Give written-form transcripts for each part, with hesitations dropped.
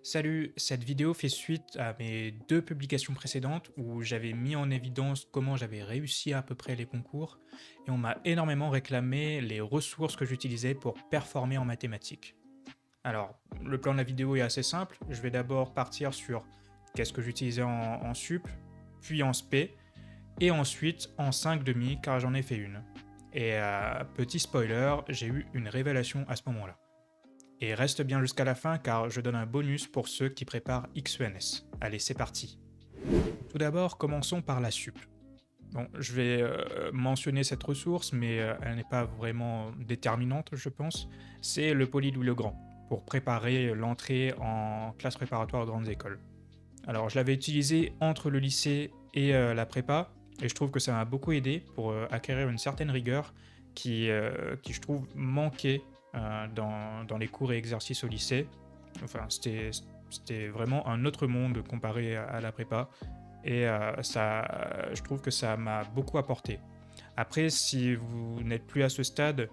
Salut, cette vidéo fait suite à mes deux publications précédentes où j'avais mis en évidence comment j'avais réussi à peu près les concours et on m'a énormément réclamé les ressources que j'utilisais pour performer en mathématiques. Alors, le plan de la vidéo est assez simple. Je vais d'abord partir sur qu'est-ce que j'utilisais en sup, puis en spé, et ensuite en 5 demi car j'en ai fait une. Et petit spoiler, j'ai eu une révélation à ce moment-là. Et reste bien jusqu'à la fin car je donne un bonus pour ceux qui préparent XENS. Allez, c'est parti. Tout d'abord, commençons par la sup. Bon, je vais mentionner cette ressource, mais elle n'est pas vraiment déterminante, je pense. C'est le Poly Louis le Grand, pour préparer l'entrée en classe préparatoire aux grandes écoles. Alors, je l'avais utilisé entre le lycée et la prépa, et je trouve que ça m'a beaucoup aidé pour acquérir une certaine rigueur qui je trouve, manquait dans les cours et exercices au lycée. Enfin, c'était vraiment un autre monde comparé à la prépa, et je trouve que ça m'a beaucoup apporté. Après, si vous n'êtes plus à ce stade,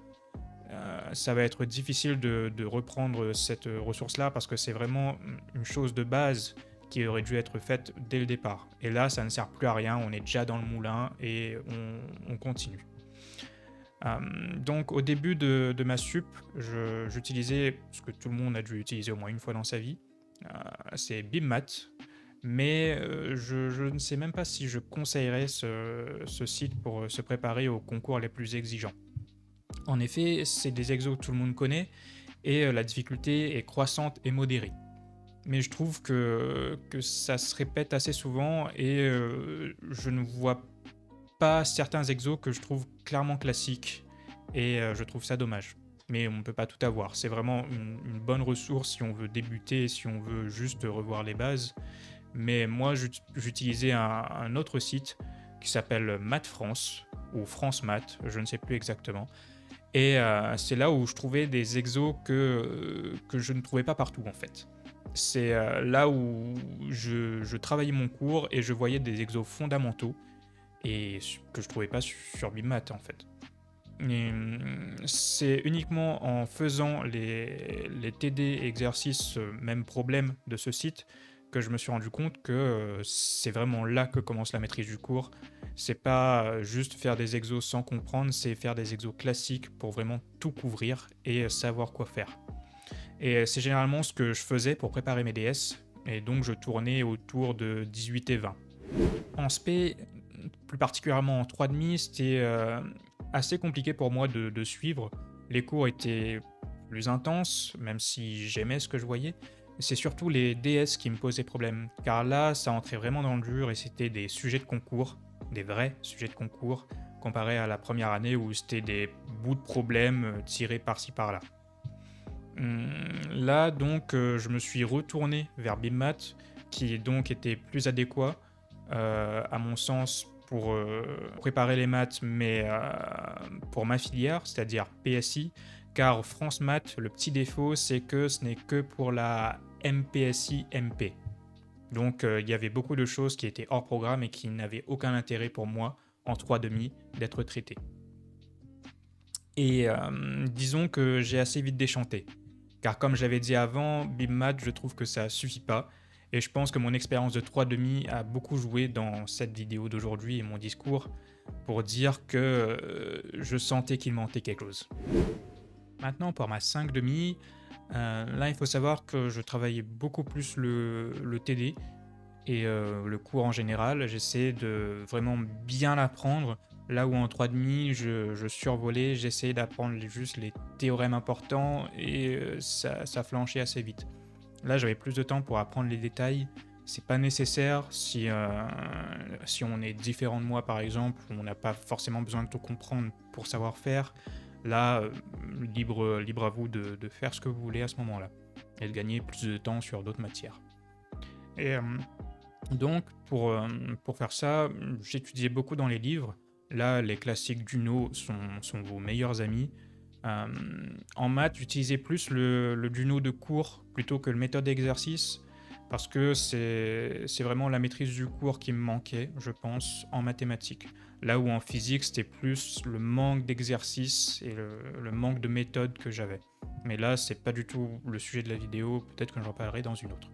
ça va être difficile de reprendre cette ressource-là parce que c'est vraiment une chose de base qui aurait dû être faite dès le départ. Et là, ça ne sert plus à rien, on est déjà dans le moulin et on continue. Donc au début de ma sup, j'utilisais ce que tout le monde a dû utiliser au moins une fois dans sa vie, c'est BIMMAT, mais je ne sais même pas si je conseillerais ce site pour se préparer aux concours les plus exigeants. En effet, c'est des exos que tout le monde connaît et la difficulté est croissante et modérée. Mais je trouve que ça se répète assez souvent et je ne vois pas certains exos que je trouve clairement classiques et je trouve ça dommage. Mais on ne peut pas tout avoir. C'est vraiment une bonne ressource si on veut débuter, si on veut juste revoir les bases. Mais moi, j'utilisais un autre site qui s'appelle Math France ou France Math, je ne sais plus exactement. Et c'est là où je trouvais des exos que je ne trouvais pas partout en fait. C'est là où je travaillais mon cours et je voyais des exos fondamentaux et que je trouvais pas sur BIMAT en fait. Et, c'est uniquement en faisant les TD exercices, même problème de ce site, que je me suis rendu compte que c'est vraiment là que commence la maîtrise du cours. C'est pas juste faire des exos sans comprendre, c'est faire des exos classiques pour vraiment tout couvrir et savoir quoi faire. Et c'est généralement ce que je faisais pour préparer mes DS, et donc je tournais autour de 18 et 20. En spé, plus particulièrement en 3,5, c'était assez compliqué pour moi de suivre. Les cours étaient plus intenses, même si j'aimais ce que je voyais. C'est surtout les DS qui me posaient problème, car là, ça entrait vraiment dans le dur et c'était des sujets de concours, des vrais sujets de concours, comparé à la première année où c'était des bouts de problèmes tirés par-ci par-là. Là, donc, je me suis retourné vers BIMMAT, qui donc était plus adéquat, à mon sens, pour préparer les maths, mais pour ma filière, c'est-à-dire PSI, car France Maths, le petit défaut, c'est que ce n'est que pour la MPSI MP. Donc, il y avait beaucoup de choses qui étaient hors programme et qui n'avaient aucun intérêt pour moi, en 3,5, d'être traitées. Et disons que j'ai assez vite déchanté. Car comme je l'avais dit avant, BIMMAT, je trouve que ça suffit pas. Et je pense que mon expérience de 3,5 a beaucoup joué dans cette vidéo d'aujourd'hui et mon discours pour dire que je sentais qu'il manquait quelque chose. Maintenant, pour ma 5,5, là, il faut savoir que je travaillais beaucoup plus le TD et le cours en général. J'essayais de vraiment bien l'apprendre. Là où en 3,5, je survolais, j'essayais d'apprendre juste les théorèmes importants et ça flanchait assez vite. Là, j'avais plus de temps pour apprendre les détails. C'est pas nécessaire si on est différent de moi, par exemple, on n'a pas forcément besoin de tout comprendre pour savoir faire. Là, libre à vous de faire ce que vous voulez à ce moment-là et de gagner plus de temps sur d'autres matières. Et donc, pour faire ça, j'étudiais beaucoup dans les livres. Là, les classiques d'Uno sont vos meilleurs amis. En maths, j'utilisais plus le Duno de cours plutôt que le méthode d'exercice, parce que c'est vraiment la maîtrise du cours qui me manquait, je pense, en mathématiques. Là où en physique, c'était plus le manque d'exercice et le manque de méthode que j'avais. Mais là, c'est pas du tout le sujet de la vidéo, peut-être que j'en parlerai dans une autre.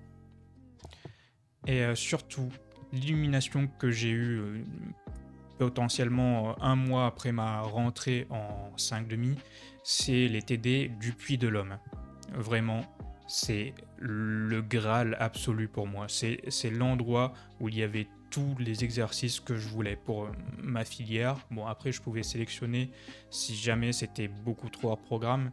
Et surtout, l'illumination que j'ai eue potentiellement un mois après ma rentrée en 5,5, c'est les TD du Puy de l'Homme. Vraiment, c'est le Graal absolu pour moi. C'est l'endroit où il y avait tous les exercices que je voulais pour ma filière. Bon, après, je pouvais sélectionner si jamais c'était beaucoup trop hors programme,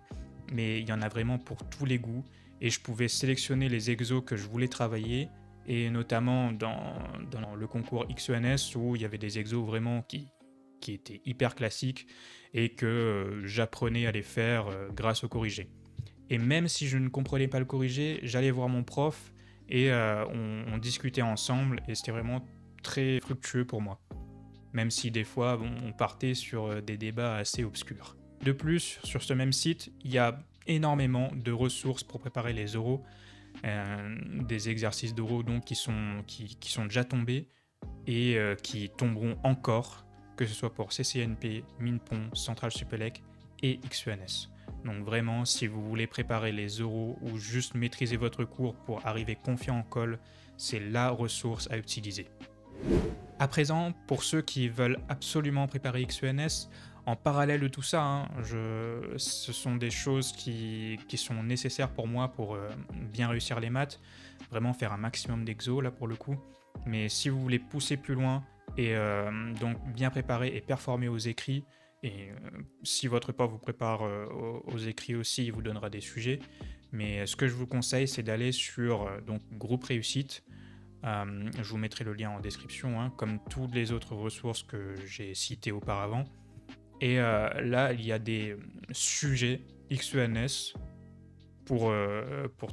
mais il y en a vraiment pour tous les goûts. Et je pouvais sélectionner les exos que je voulais travailler, et notamment dans le concours XENS où il y avait des exos vraiment qui étaient hyper classiques et que j'apprenais à les faire grâce au corrigé. Et même si je ne comprenais pas le corrigé, j'allais voir mon prof et on discutait ensemble et c'était vraiment très fructueux pour moi. Même si des fois on partait sur des débats assez obscurs. De plus, sur ce même site, il y a énormément de ressources pour préparer les oraux, des exercices d'oraux donc qui sont déjà tombés et qui tomberont encore, que ce soit pour CCNP, MINPON, Centrale Supélec et XENS. Donc vraiment, si vous voulez préparer les oraux ou juste maîtriser votre cours pour arriver confiant en colle, c'est la ressource à utiliser. À présent, pour ceux qui veulent absolument préparer XENS, en parallèle de tout ça, ce sont des choses qui sont nécessaires pour moi pour bien réussir les maths, vraiment faire un maximum d'exo là pour le coup. Mais si vous voulez pousser plus loin et donc bien préparer et performer aux écrits, et si votre prof vous prépare aux écrits aussi, il vous donnera des sujets. Mais ce que je vous conseille, c'est d'aller sur donc groupe réussite. Je vous mettrai le lien en description, hein, comme toutes les autres ressources que j'ai citées auparavant. Et là, il y a des sujets XENS pour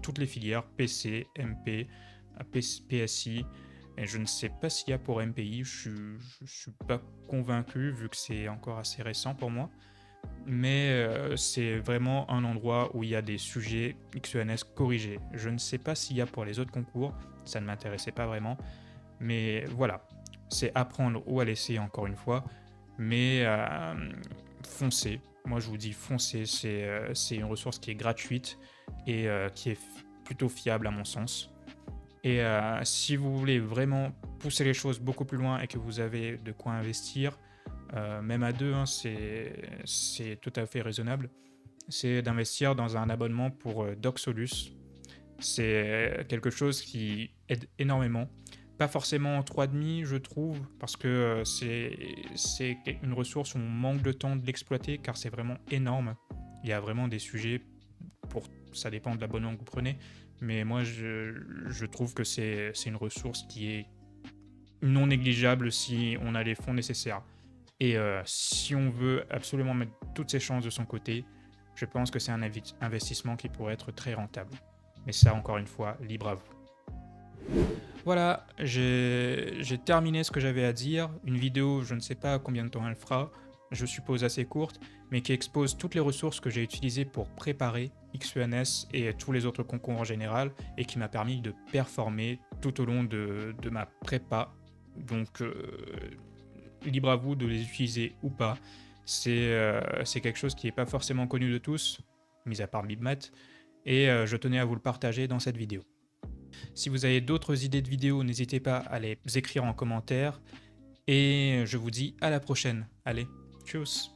toutes les filières, PC, MP, PSI. Et je ne sais pas s'il y a pour MPI, je ne suis pas convaincu vu que c'est encore assez récent pour moi. Mais c'est vraiment un endroit où il y a des sujets XENS corrigés. Je ne sais pas s'il y a pour les autres concours, ça ne m'intéressait pas vraiment. Mais voilà, c'est apprendre ou à laisser encore une fois. Mais foncez, moi je vous dis foncez, c'est une ressource qui est gratuite et qui est plutôt fiable à mon sens. Et si vous voulez vraiment pousser les choses beaucoup plus loin et que vous avez de quoi investir, même à deux, hein, c'est tout à fait raisonnable, c'est d'investir dans un abonnement pour Docsolus. C'est quelque chose qui aide énormément. Pas forcément en 3,5, je trouve, parce que c'est une ressource où on manque de temps de l'exploiter, car c'est vraiment énorme. Il y a vraiment des sujets, ça dépend de l'abonnement que vous prenez, mais moi je trouve que c'est une ressource qui est non négligeable si on a les fonds nécessaires. Et si on veut absolument mettre toutes ses chances de son côté, je pense que c'est un investissement qui pourrait être très rentable. Mais ça, encore une fois, libre à vous. Voilà, j'ai terminé ce que j'avais à dire. Une vidéo, je ne sais pas combien de temps elle fera, je suppose assez courte, mais qui expose toutes les ressources que j'ai utilisées pour préparer XENS et tous les autres concours en général, et qui m'a permis de performer tout au long de ma prépa. Donc, libre à vous de les utiliser ou pas. C'est quelque chose qui n'est pas forcément connu de tous, mis à part BibMath, et je tenais à vous le partager dans cette vidéo. Si vous avez d'autres idées de vidéos, n'hésitez pas à les écrire en commentaire, et je vous dis à la prochaine. Allez, tchuss!